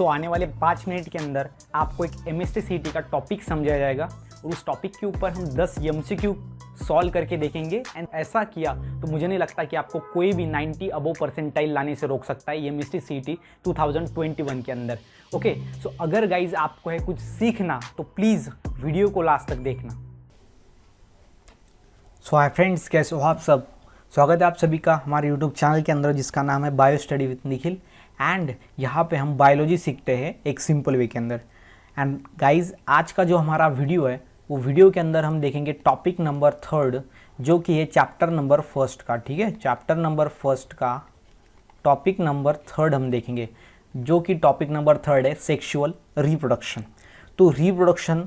आने वाले 5 मिनट के अंदर आपको एक MSc का टॉपिक समझाया जाएगा और उस टॉपिक के ऊपर हम 10 MCQ सॉल्व करके देखेंगे। एंड ऐसा किया तो मुझे नहीं लगता कि आपको कोई भी 90 अबव परसेंटाइल लाने से रोक सकता है MSc 2021 के अंदर। ओके, सो अगर गाइज आपको है कुछ सीखना तो प्लीज़ वीडियो को लास्ट तक देखना। सो हाय फ्रेंड्स, कैसे हो आप सब? स्वागत है आप सभी का हमारे YouTube चैनल के अंदर जिसका नाम है bio study with Nikhil. And यहाँ पे हम बायोलॉजी सीखते हैं एक सिंपल वे के अंदर। एंड गाइज आज का जो हमारा वीडियो है वो वीडियो के अंदर हम देखेंगे टॉपिक नंबर 3 जो कि है चैप्टर नंबर 1 का। ठीक है, चैप्टर नंबर 1 का टॉपिक नंबर 3 हम देखेंगे, जो कि टॉपिक नंबर 3 है सेक्सुअल रिप्रोडक्शन। तो रिप्रोडक्शन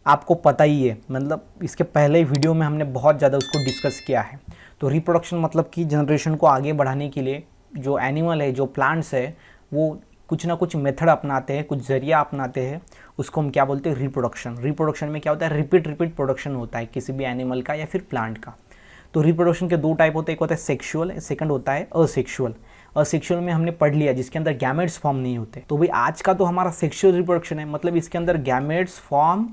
आपको पता ही है, मतलब इसके पहले वीडियो में हमने बहुत ज़्यादा उसको डिस्कस किया है। तो रिप्रोडक्शन मतलब कि जनरेशन को आगे बढ़ाने के लिए जो एनिमल है, जो प्लांट्स है, वो कुछ ना कुछ मेथड अपनाते हैं, कुछ जरिया अपनाते हैं, उसको हम क्या बोलते हैं? रिप्रोडक्शन। रिप्रोडक्शन में क्या होता है? रिपीट प्रोडक्शन होता है किसी भी एनिमल का या फिर प्लांट का। तो रिप्रोडक्शन के 2 टाइप होते हैं, एक होता है सेक्सुअल, सेकंड होता है असेक्सुअल। असेक्सुअल में हमने पढ़ लिया जिसके अंदर गैमेट्स फॉर्म नहीं होते। तो भाई आज का तो हमारा सेक्सुअल रिप्रोडक्शन है, मतलब इसके अंदर गैमेट्स फॉर्म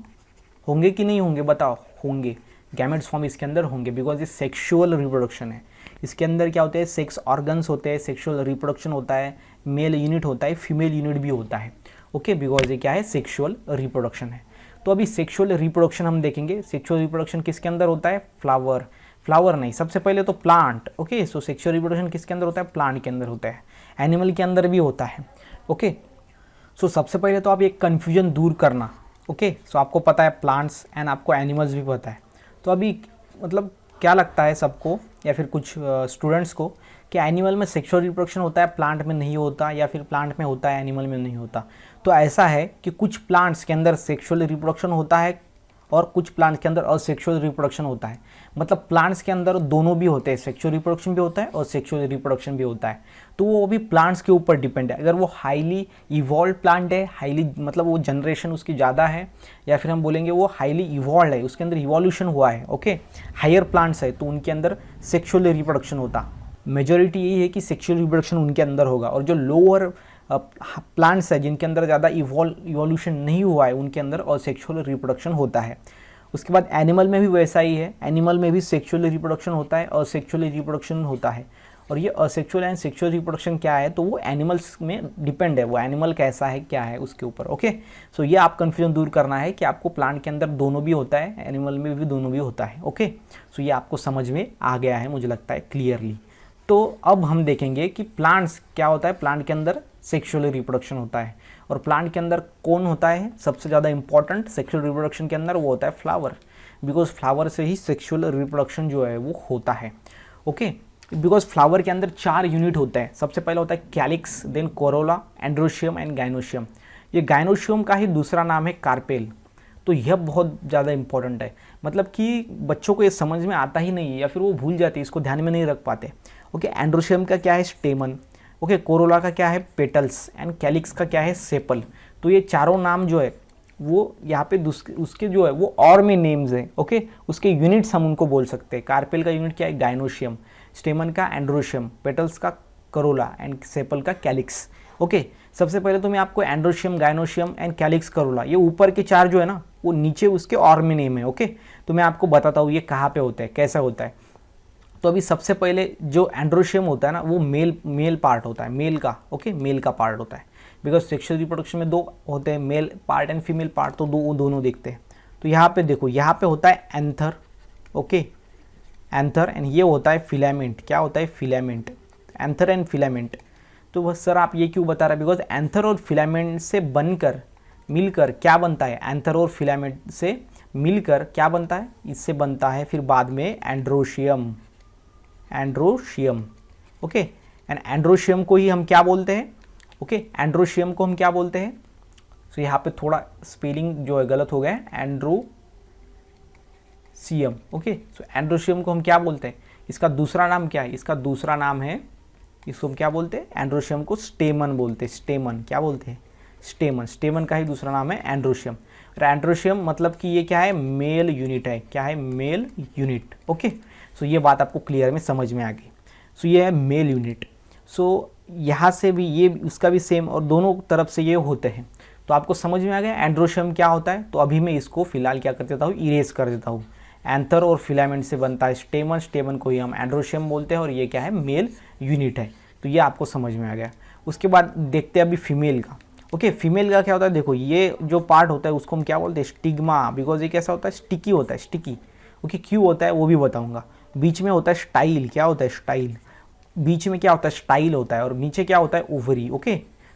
होंगे कि नहीं होंगे? बताओ। होंगे, गैमेट्स फॉर्म इसके अंदर होंगे, बिकॉज ये सेक्सुअल रिप्रोडक्शन है। इसके अंदर क्या होते हैं? सेक्स ऑर्गन्स होते हैं, सेक्सुअल रिप्रोडक्शन होता है, मेल यूनिट होता है, फीमेल यूनिट भी होता है। ओके, बिकॉज ये क्या है? सेक्सुअल रिप्रोडक्शन है। तो अभी सेक्सुअल रिप्रोडक्शन हम देखेंगे। सेक्सुअल रिप्रोडक्शन किसके अंदर होता है? फ्लावर नहीं, सबसे पहले तो प्लांट। ओके, सो सेक्सुअल रिप्रोडक्शन किसके अंदर होता है? प्लांट के अंदर होता है, एनिमल के अंदर भी होता है। ओके, सो सबसे पहले तो आप एक कन्फ्यूजन दूर करना। ओके, सो आपको पता है प्लांट्स एंड आपको एनिमल्स भी पता है। तो अभी मतलब क्या लगता है सबको या फिर कुछ स्टूडेंट्स को कि एनिमल में सेक्सुअल रिप्रोडक्शन होता है, प्लांट में नहीं होता, या फिर प्लांट में होता है, एनिमल में नहीं होता। तो ऐसा है कि कुछ प्लांट्स के अंदर सेक्सुअल रिप्रोडक्शन होता है और कुछ प्लांट्स के अंदर असेक्सुअल रिप्रोडक्शन होता है। मतलब प्लांट्स के अंदर दोनों भी होते हैं, सेक्सुअल रिप्रोडक्शन भी होता है और सेक्सुअल रिप्रोडक्शन भी होता है। तो वो भी प्लांट्स के ऊपर डिपेंड है। अगर वो हाईली इवॉल्व प्लांट है, हाईली मतलब वो जनरेशन उसकी ज़्यादा है, या फिर हम बोलेंगे वो हाईली इवॉल्व है, उसके अंदर इवोल्यूशन हुआ है, ओके, हायर प्लांट्स है, तो उनके अंदर सेक्सुअल रिप्रोडक्शन होता। मेजॉरिटी यही है कि सेक्सुअल रिप्रोडक्शन उनके अंदर होगा। और जो लोअर प्लांट्स है जिनके अंदर ज़्यादा इवोल्यूशन नहीं हुआ है, उनके अंदर असेक्सुअल रिप्रोडक्शन होता है। उसके बाद एनिमल में भी वैसा ही है, एनिमल में भी सेक्सुअल रिप्रोडक्शन होता है, असेक्सुअल रिप्रोडक्शन होता है। और ये असेक्सुअल एंड सेक्सुअल रिप्रोडक्शन क्या है, तो वो एनिमल्स में डिपेंड है, वो एनिमल कैसा है, क्या है उसके ऊपर। ओके, सो ये आप कन्फ्यूजन दूर करना है कि आपको प्लांट के अंदर दोनों भी होता है, एनिमल में भी दोनों भी होता है। ओके, सो ये आपको समझ में आ गया है मुझे लगता है क्लियरली। तो अब हम देखेंगे कि प्लांट्स क्या होता है। प्लांट के अंदर सेक्सुअल रिप्रोडक्शन होता है, और प्लांट के अंदर कौन होता है सबसे ज़्यादा इंपॉर्टेंट सेक्सुअल रिप्रोडक्शन के अंदर? वो होता है फ्लावर, बिकॉज फ्लावर से ही सेक्सुअल रिप्रोडक्शन जो है वो होता है। ओके, बिकॉज फ्लावर के अंदर 4 यूनिट होते हैं। सबसे पहले होता है calyx, then corolla, androecium and gynoecium. ये गाइनोशियम का ही दूसरा नाम है कार्पेल। तो यह बहुत ज़्यादा इंपॉर्टेंट है, मतलब कि बच्चों को ये समझ में आता ही नहीं है या फिर वो भूल जाते, इसको ध्यान में नहीं रख पाते। ओके, एंड्रोशियम का क्या है? स्टेमन। ओके, कोरोला का क्या है? पेटल्स। एंड कैलिक्स का क्या है? सेपल। तो ये चारों नाम जो है वो यहाँ पे उसके जो है वो और में नेम्स है। ओके, उसके यूनिट्स हम उनको बोल सकते हैं। कार्पेल का यूनिट क्या है? गाइनोशियम, स्टेमन का एंड्रोशियम, पेटल्स का करोला एंड सेपल का कैलिक्स। ओके, सबसे पहले तो मैं आपको androecium, gynoecium and calyx, Corolla, ये ऊपर के 4 जो है ना, वो नीचे उसके और में नेम है। ओके, तो मैं आपको बताता हूँ ये कहाँ पे होता है, कैसा होता है। तो अभी सबसे पहले जो एंड्रोशियम होता है ना, वो मेल पार्ट होता है, मेल का। ओके, मेल का पार्ट होता है, बिकॉज सेक्सुअल रिप्रोडक्शन में 2 होते हैं, male part and female part, तो दोनों देखते हैं। तो यहाँ पे देखो, यहाँ पे होता है एंथर। ओके, एंथर, एंड ये होता है फिलामेंट। क्या होता है? Filament, anther and filament. तो बस सर आप ये क्यों बता रहे हैं? बिकॉज एंथर और फिलामेंट से बनकर मिलकर क्या बनता है? एंथर और फिलामेंट से मिलकर क्या बनता है? इससे बनता है फिर बाद में androecium. Androecium, okay, and androecium को ही हम क्या बोलते हैं? ओके, एंड्रोशियम को हम क्या बोलते हैं? सो यहाँ पे थोड़ा स्पेलिंग जो है गलत हो गया है, एंड्रोशियम। ओके, सो एंड्रोशियम को हम क्या बोलते हैं? इसका दूसरा नाम क्या है? इसका दूसरा नाम है, इसको हम क्या बोलते हैं? एंड्रोशियम को स्टेमन बोलते हैं। स्टेमन, क्या बोलते हैं? स्टेमन। स्टेमन का ही दूसरा नाम है एंड्रोशियम। और एंड्रोशियम मतलब कि ये क्या है? मेल यूनिट है। क्या है? Mail unit. ओके, सो ये बात आपको क्लियर में समझ में आ गई। सो ये है मेल यूनिट। सो यहाँ से भी ये उसका भी सेम और दोनों तरफ से ये होते हैं। तो आपको समझ में आ गया एंड्रोशियम क्या होता है। तो अभी मैं इसको फिलहाल क्या कर देता हूँ, इरेज कर देता हूँ। एंथर और फिलामेंट से बनता है स्टेमन, स्टेमन को ही हम एंड्रोशियम बोलते हैं और ये क्या है, मेल यूनिट है। तो ये आपको समझ में आ गया। उसके बाद देखते हैं अभी फीमेल का। ओके, फीमेल का क्या होता है, देखो ये जो पार्ट होता है उसको हम क्या बोलते हैं, स्टिग्मा, बिकॉज ये कैसा होता है, स्टिकी होता है, स्टिकी। ओके, क्यों होता है वो भी बताऊंगा। बीच में होता है स्टाइल, क्या होता है स्टाइल, बीच में क्या होता है स्टाइल होता है, और नीचे क्या होता है ओवरी। ओके,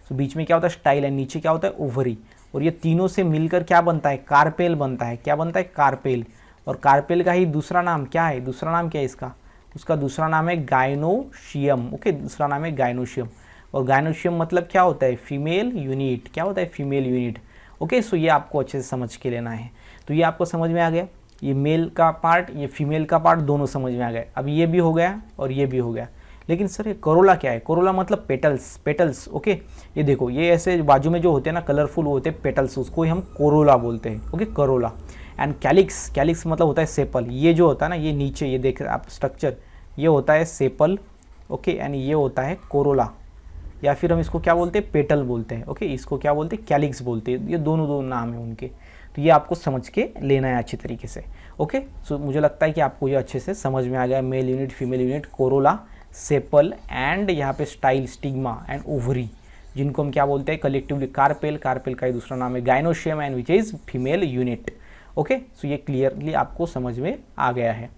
तो बीच में क्या होता है स्टाइल है, नीचे क्या होता है ओवरी, और ये तीनों से मिलकर क्या बनता है, कार्पेल बनता है। क्या बनता है, कार्पेल। और कार्पेल का ही दूसरा नाम क्या है, दूसरा नाम क्या है इसका, उसका दूसरा नाम है गायनोशियम। ओके, दूसरा नाम है गायनोशियम। और गायनोशियम मतलब क्या होता है, फीमेल यूनिट। क्या होता है, फीमेल यूनिट। ओके, सो ये आपको अच्छे से समझ के लेना है। तो ये आपको समझ में आ गया, ये मेल का पार्ट, ये फीमेल का पार्ट, दोनों समझ में आ गए। अब ये भी हो गया और ये भी हो गया। लेकिन सर ये कोरोला क्या है, कोरोला मतलब पेटल्स, पेटल्स। ओके, ये देखो ये ऐसे बाजू में जो होते हैं ना कलरफुल होते हैं पेटल्स, उसको ही हम कोरोला बोलते हैं। Okay, Corolla. And calyx, calyx मतलब होता है सेपल। ये जो होता है ना, ये नीचे ये देख आप स्ट्रक्चर, ये होता है सेपल। ओके, एंड ये होता है कोरोला, या फिर हम इसको क्या बोलते हैं, पेटल बोलते हैं। ओके, इसको क्या बोलते हैं, कैलिक्स बोलते हैं। ये दोनों नाम है उनके। तो ये आपको समझ के लेना है अच्छी तरीके से। ओके, सो मुझे लगता है कि आपको ये अच्छे से समझ में आ गया। Male unit, female unit, corolla, sepal and यहाँ पे स्टाइल, स्टिग्मा एंड ओवरी, जिनको हम क्या बोलते हैं कलेक्टिवली कार्पेल। कार्पेल का ही दूसरा नाम है gynoecium and which is female unit. Okay, so ये क्लियरली आपको समझ में आ गया है।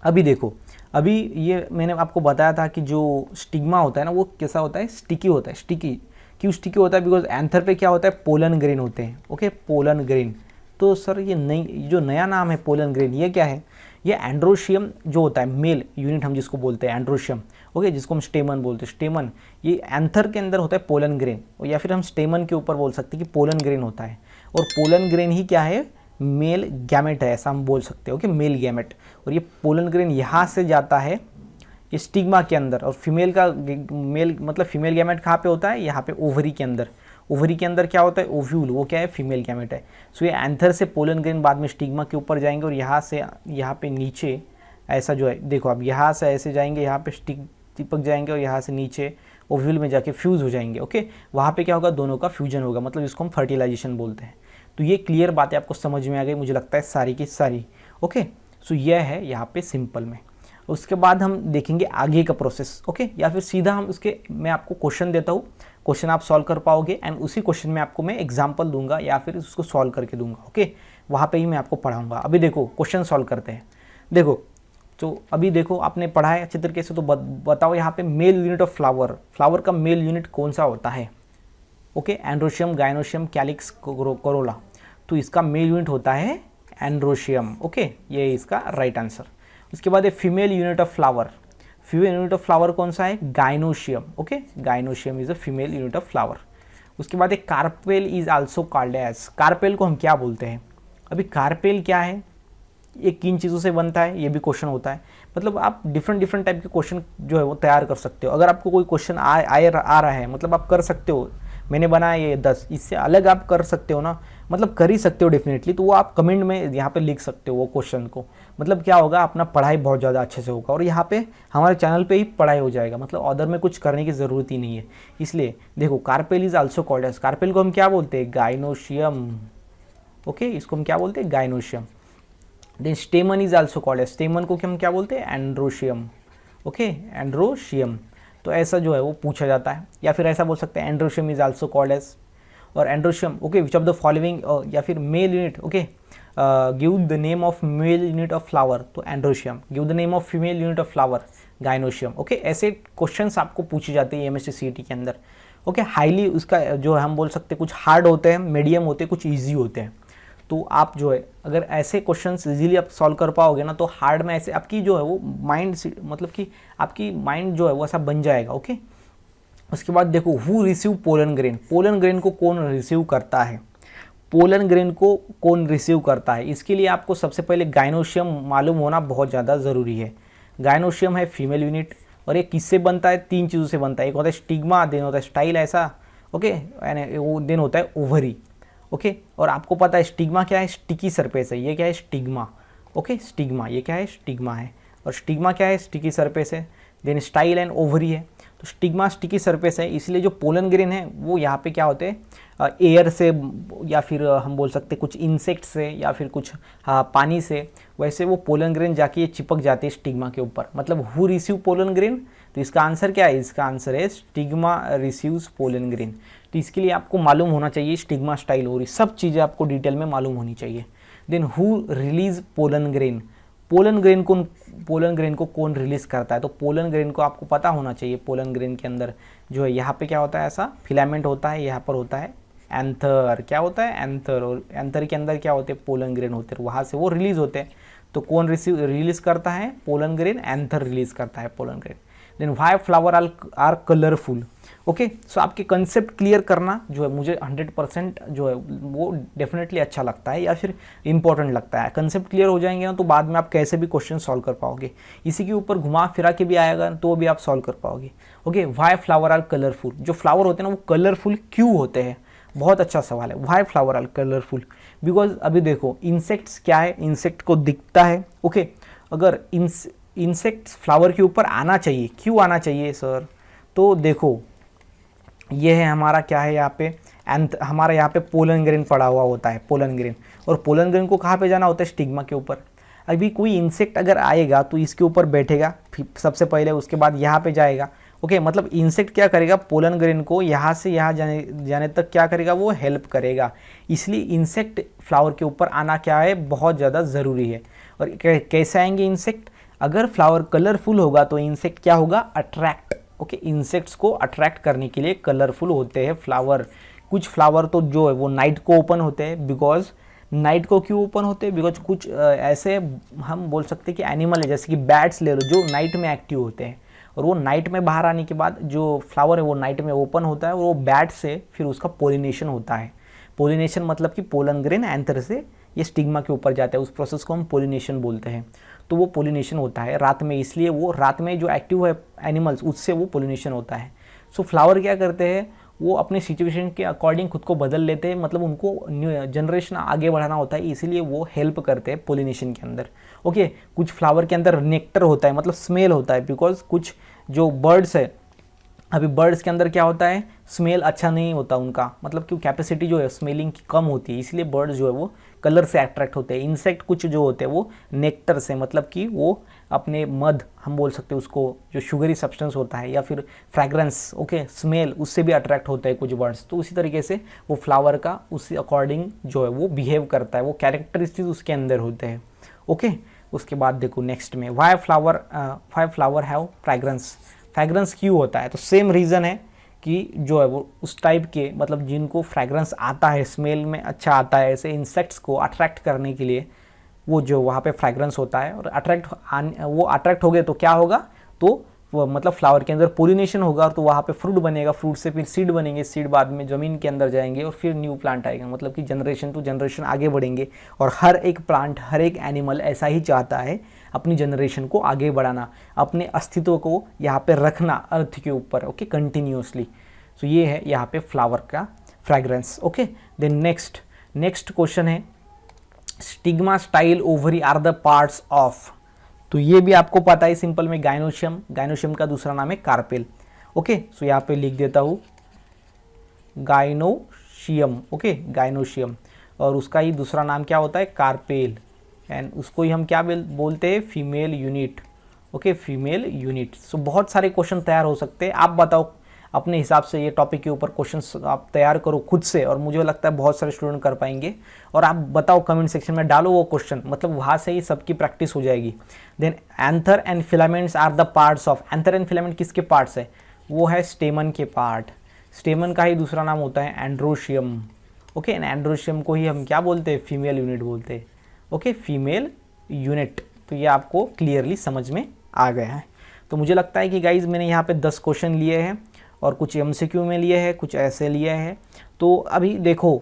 अभी देखो, अभी ये मैंने आपको बताया था कि जो स्टिग्मा होता है ना वो कैसा होता है, स्टिकी होता है। स्टिकी क्यों स्टिकी होता है, बिकॉज एंथर पे क्या होता है, पोलन ग्रेन होते हैं। Okay, pollen grain. तो सर ये नई जो नया नाम है पोलन ग्रेन, ये क्या है, ये एंड्रोशियम जो होता है मेल यूनिट हम जिसको बोलते हैं एंड्रोशियम। ओके, जिसको हम स्टेमन बोलते हैं, स्टेमन। ये एंथर के अंदर होता है पोलन ग्रेन, या फिर हम स्टेमन के ऊपर बोल सकते हैं कि पोलन ग्रेन होता है। और पोलन ग्रेन ही क्या है, मेल गैमेट है, ऐसा हम बोल सकते हैं। Okay, male gamete. और ये पोलन ग्रेन यहाँ से जाता है ये स्टिग्मा के अंदर, और फीमेल का मेल मतलब फीमेल गैमेट कहाँ पे होता है, यहाँ पे ओवरी के अंदर। ओवरी के अंदर क्या होता है, ओव्यूल, वो क्या है, फीमेल गैमेट है। सो ये एंथर से पोलन ग्रेन बाद में स्टिग्मा के ऊपर जाएंगे, और यहाँ से यहाँ पे नीचे ऐसा जो है, देखो अब यहाँ से ऐसे जाएंगे, यहाँ पे चिपक जाएंगे, और यहाँ से नीचे ओव्यूल में जाके फ्यूज़ हो जाएंगे। ओके, वहाँ पे क्या होगा, दोनों का फ्यूजन होगा, मतलब इसको हम फर्टिलाइजेशन बोलते हैं। तो ये क्लियर बातें आपको समझ में आ गई मुझे लगता है सारी की सारी। ओके, सो यह है यहाँ पे सिंपल में। उसके बाद हम देखेंगे आगे का प्रोसेस। ओके, या फिर सीधा हम उसके, मैं आपको क्वेश्चन देता हूँ, क्वेश्चन आप सॉल्व कर पाओगे, एंड उसी क्वेश्चन में आपको मैं एग्जांपल दूंगा या फिर उसको सॉल्व करके दूंगा। ओके, वहाँ पे ही मैं आपको पढ़ाऊंगा। अभी देखो क्वेश्चन सॉल्व करते हैं। देखो, तो अभी देखो आपने पढ़ा है अच्छे तरीके से, तो बताओ यहाँ पे male unit of flower, flower का मेल यूनिट कौन सा होता है। Okay, androecium, gynoecium, calyx, corolla. तो इसका मेल यूनिट होता है एंड्रोशियम। ओके, ये इसका राइट आंसर। उसके बाद female unit of flower, female unit of flower कौन सा है, gynoecium. Okay, gynoecium is a female unit of flower. उसके बाद एक carpel is also called as, carpel को हम क्या बोलते हैं। अभी कार्पेल क्या है, ये किन चीज़ों से बनता है, ये भी क्वेश्चन होता है। मतलब आप डिफरेंट टाइप के क्वेश्चन जो है वो तैयार कर सकते हो। अगर आपको कोई क्वेश्चन आ रहा है, मतलब आप कर सकते हो, मैंने बनाया ये 10, इससे अलग आप कर सकते हो ना, मतलब कर ही सकते हो डेफिनेटली। तो वो आप कमेंट में यहाँ पे लिख सकते हो वो क्वेश्चन को। मतलब क्या होगा, अपना पढ़ाई बहुत ज़्यादा अच्छे से होगा, और यहाँ पे हमारे चैनल पे ही पढ़ाई हो जाएगा, मतलब अदर में कुछ करने की ज़रूरत ही नहीं है। इसलिए देखो, carpel is also called as, carpel को हम क्या बोलते हैं, गायनोशियम। ओके, इसको हम क्या बोलते हैं, gynoecium. Then stamen is also called as, stamen को हम क्या बोलते हैं, एंड्रोशियम। Okay, androecium. तो ऐसा जो है वो पूछा जाता है, या फिर ऐसा बोल सकते हैं androecium is also called as, और androecium. Okay, which of the following, या फिर male unit. Okay, give the name of male unit of flower, तो androecium. Give the name of female unit of flower, gynoecium. Okay, ऐसे questions आपको पूछे जाते हैं MSc CET के अंदर। ओके, हाईली उसका जो हम बोल सकते हैं, कुछ हार्ड होते हैं, मीडियम होते हैं, कुछ ईजी होते हैं। तो आप जो है अगर ऐसे क्वेश्चंस इजीली आप सॉल्व कर पाओगे ना, तो हार्ड में ऐसे आपकी जो है वो माइंड, मतलब कि आपकी माइंड जो है वो ऐसा बन जाएगा। ओके, उसके बाद देखो, who receive pollen grain, pollen grain को कौन रिसीव करता है, पोलन ग्रेन को कौन रिसीव करता है। इसके लिए आपको सबसे पहले गायनोशियम मालूम होना बहुत ज़्यादा ज़रूरी है। गायनोशियम है फीमेल यूनिट, और ये किससे बनता है, 3 चीज़ों से बनता है। एक होता है स्टिग्मा, देन होता है स्टाइल ऐसा। ओके, वो देन होता है ओवरी। ओके, और आपको पता है स्टिग्मा क्या है, स्टिकी सरफेस है। ये क्या है, स्टिग्मा। ओके, स्टिग्मा, ये क्या है, स्टिग्मा है। और स्टिग्मा क्या है, स्टिकी सरफेस है। देन स्टाइल एंड ओवरी है। तो स्टिग्मा स्टिकी सरफेस है, इसलिए जो पोलन ग्रेन है वो यहाँ पे क्या होते हैं एयर से या फिर हम बोल सकते हैं कुछ इंसेक्ट से या फिर कुछ पानी से, वैसे वो पोलन ग्रेन जाके ये चिपक जाते हैं स्टिग्मा के ऊपर। मतलब हु रिसीव पोलन ग्रेन, तो इसका आंसर क्या है, इसका आंसर है स्टिग्मा रिसीव्स पोलन ग्रेन। तो इसके लिए आपको मालूम होना चाहिए स्टिग्मा स्टाइल ओरी, सब चीज़ें आपको डिटेल में मालूम होनी चाहिए। Then who release pollen grain, pollen grain को कौन रिलीज करता है, तो पोलन ग्रेन को आपको पता होना चाहिए। पोलन ग्रेन के अंदर जो है यहाँ पे क्या होता है, ऐसा फिलामेंट होता है, यहाँ पर होता है एंथर, क्या होता है एंथर, और एंथर के अंदर क्या होते हैं पोलन ग्रेन होते हैं, वहाँ से वो रिलीज होते हैं। तो कौन रिलीज करता है पोलन ग्रेन, एंथर रिलीज करता है pollen grain. Then why flower are colourful. Okay, so आपके कंसेप्ट क्लियर करना जो है मुझे 100% जो है वो डेफिनेटली अच्छा लगता है या फिर इंपॉर्टेंट लगता है। कंसेप्ट क्लियर हो जाएंगे ना तो बाद में आप कैसे भी क्वेश्चन सॉल्व कर पाओगे, इसी के ऊपर घुमा फिरा के भी आएगा तो भी आप सॉल्व कर पाओगे। Okay, why flower are colourful, जो फ्लावर होते हैं ना वो कलरफुल क्यों होते हैं, बहुत अच्छा सवाल है। Why flower are colourful, because अभी देखो इंसेक्ट्स क्या है, इंसेक्ट को दिखता है। ओके, अगर इंसेक्ट्स फ्लावर के ऊपर आना चाहिए, क्यों आना चाहिए सर, तो देखो ये है हमारा क्या है यहाँ पे हमारा यहाँ पे पोलन ग्रेन पड़ा हुआ होता है, पोलन ग्रेन, और पोलन ग्रेन को कहाँ पे जाना होता है, स्टिग्मा के ऊपर। अभी कोई इंसेक्ट अगर आएगा तो इसके ऊपर बैठेगा सबसे पहले, उसके बाद यहाँ पे जाएगा। ओके, मतलब इंसेक्ट क्या करेगा, पोलन ग्रेन को यहाँ से यहाँ जाने तक क्या करेगा, वो हेल्प करेगा। इसलिए इंसेक्ट फ्लावर के ऊपर आना क्या है, बहुत ज़्यादा ज़रूरी है। और कैसे आएंगे इंसेक्ट, अगर फ्लावर कलरफुल होगा तो इंसेक्ट क्या होगा, अट्रैक्ट। ओके, इंसेक्ट्स को अट्रैक्ट करने के लिए कलरफुल होते हैं फ्लावर। कुछ फ्लावर तो जो है वो नाइट को ओपन होते हैं, बिकॉज नाइट को क्यों ओपन होते हैं, बिकॉज कुछ ऐसे हम बोल सकते हैं कि एनिमल है, जैसे कि बैट्स ले लो, जो नाइट में एक्टिव होते हैं, और वो नाइट में बाहर आने के बाद जो फ्लावर है वो नाइट में ओपन होता है, और वो बैट से फिर उसका पोलिनेशन होता है। पोलिनेशन मतलब कि पोलन ग्रेन एंथर से ये स्टिग्मा के ऊपर जाता है, उस प्रोसेस को हम पोलिनेशन बोलते हैं। तो वो पोलिनेशन होता है रात में, इसलिए वो रात में जो एक्टिव है एनिमल्स उससे वो पोलिनेशन होता है। सो फ्लावर क्या करते हैं, वो अपने सिचुएशन के अकॉर्डिंग खुद को बदल लेते हैं, मतलब उनको जनरेशन आगे बढ़ाना होता है, इसीलिए वो हेल्प करते हैं पोलिनेशन के अंदर। ओके, कुछ फ्लावर के अंदर नेक्टर होता है, मतलब स्मेल होता है, बिकॉज कुछ जो बर्ड्स है, अभी बर्ड्स के अंदर क्या होता है, स्मेल अच्छा नहीं होता उनका, मतलब कि कैपेसिटी जो है स्मेलिंग की कम होती है, इसलिए बर्ड्स जो है वो कलर से अट्रैक्ट होते हैं। इंसेक्ट कुछ जो होते हैं वो नेक्टर से, मतलब कि वो अपने मध हम बोल सकते हैं उसको, जो शुगरी सब्सटेंस होता है या फिर फ्रैग्रेंस, ओके स्मेल, उससे भी अट्रैक्ट होता है कुछ बर्ड्स। तो उसी तरीके से वो फ्लावर का उसी अकॉर्डिंग जो है वो बिहेव करता है, वो कैरेक्टरिस्टिक्स उसके अंदर होते हैं। ओके, उसके बाद देखो नेक्स्ट में why flower have fragrance. Fragrance क्यों होता है, तो सेम रीज़न है कि जो है वो उस टाइप के, मतलब जिनको फ्रैग्रेंस आता है, स्मेल में अच्छा आता है, ऐसे इंसेक्ट्स को अट्रैक्ट करने के लिए वो जो वहाँ पे फ्रैग्रेंस होता है, और वो अट्रैक्ट हो गए तो क्या होगा, तो वो मतलब फ्लावर के अंदर पोलिनेशन होगा, तो वहाँ पे फ्रूट बनेगा, फ्रूट से फिर सीड बनेंगे, सीड बाद में ज़मीन के अंदर जाएंगे और फिर न्यू प्लांट आएगा, मतलब कि जनरेशन टू जनरेशन आगे बढ़ेंगे। और हर एक प्लांट, हर एक एनिमल ऐसा ही चाहता है, अपनी जनरेशन को आगे बढ़ाना, अपने अस्तित्व को यहाँ पे रखना अर्थ के ऊपर, ओके कंटिन्यूसली। सो ये है यहाँ पे फ्लावर का fragrance. Okay, then next question है stigma style ovary are the parts of. तो ये भी आपको पता है सिंपल में, गाइनोशियम का दूसरा नाम है कार्पेल। ओके, सो यहाँ पे लिख देता हूँ गाइनोशियम। ओके, गाइनोशियम, और उसका ही दूसरा नाम क्या होता है, कार्पेल, एंड उसको ही हम क्या बोलते हैं, female unit. Okay, female unit. So बहुत सारे क्वेश्चन तैयार हो सकते हैं, आप बताओ अपने हिसाब से ये टॉपिक के ऊपर क्वेश्चंस आप तैयार करो खुद से, और मुझे लगता है बहुत सारे स्टूडेंट कर पाएंगे। और आप बताओ कमेंट सेक्शन में, डालो वो क्वेश्चन, मतलब वहाँ से ही सबकी प्रैक्टिस हो जाएगी। Then anther and filaments are the parts of. Anther and filament किसके पार्ट्स है, वो है स्टेमन के पार्ट। स्टेमन का ही दूसरा नाम होता है एंड्रोशियम। ओके, एंड्रोशियम को ही हम क्या बोलते हैं, फीमेल यूनिट बोलते हैं। Okay, female unit. तो ये आपको क्लियरली समझ में आ गया है। तो मुझे लगता है कि गाइज मैंने यहाँ पे 10 क्वेश्चन लिए हैं, और कुछ MCQ में लिए हैं, कुछ ऐसे लिए हैं। तो अभी देखो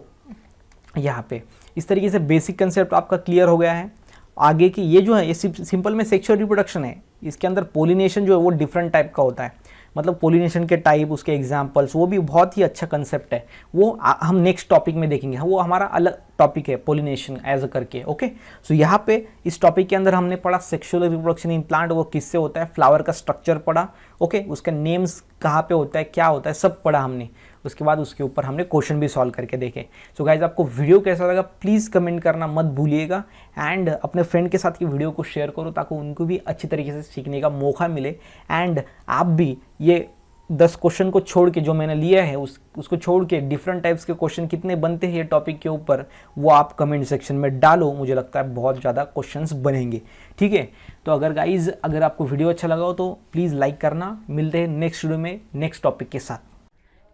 यहाँ पे इस तरीके से बेसिक कंसेप्ट आपका क्लियर हो गया है। आगे की ये जो है ये सिंपल में सेक्सुअल रिप्रोडक्शन है, इसके अंदर पोलिनेशन जो है वो डिफरेंट टाइप का होता है। मतलब पोलिनेशन के टाइप, उसके एग्जाम्पल्स, वो भी बहुत ही अच्छा कंसेप्ट है। वो हम नेक्स्ट टॉपिक में देखेंगे, वो हमारा अलग टॉपिक है पोलिनेशन एज अ करके। ओके, सो यहाँ पे इस टॉपिक के अंदर हमने पढ़ा सेक्सुअल रिप्रोडक्शन इन प्लांट, वो किससे होता है, फ्लावर का स्ट्रक्चर पढ़ा। ओके, उसका नेम्स कहाँ पे होता है, क्या होता है, सब पढ़ा हमने। उसके बाद उसके ऊपर हमने क्वेश्चन भी सॉल्व करके देखे। सो गाइज, आपको वीडियो कैसा लगा प्लीज़ कमेंट करना मत भूलिएगा, एंड अपने फ्रेंड के साथ ये वीडियो को शेयर करो ताकि उनको भी अच्छी तरीके से सीखने का मौका मिले। एंड आप भी ये 10 क्वेश्चन को छोड़ के जो मैंने लिया है उसको छोड़ के डिफरेंट टाइप्स के क्वेश्चन कितने बनते हैं ये टॉपिक के ऊपर, वो आप कमेंट सेक्शन में डालो। मुझे लगता है बहुत ज़्यादा क्वेश्चंस बनेंगे। ठीक है, तो अगर आपको वीडियो अच्छा लगा हो तो प्लीज़ लाइक करना। मिलते हैं नेक्स्ट वीडियो में नेक्स्ट टॉपिक के साथ।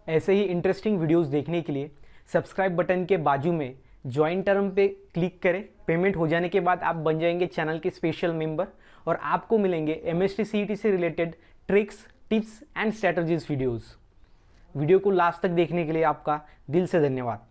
ऐसे ही इंटरेस्टिंग वीडियोस देखने के लिए सब्सक्राइब बटन के बाजू में ज्वाइन टर्म पे क्लिक करें। पेमेंट हो जाने के बाद आप बन जाएंगे चैनल के स्पेशल मेंबर, और आपको मिलेंगे MST CET से related tricks, tips and strategies videos. Video को लास्ट तक देखने के लिए आपका दिल से धन्यवाद।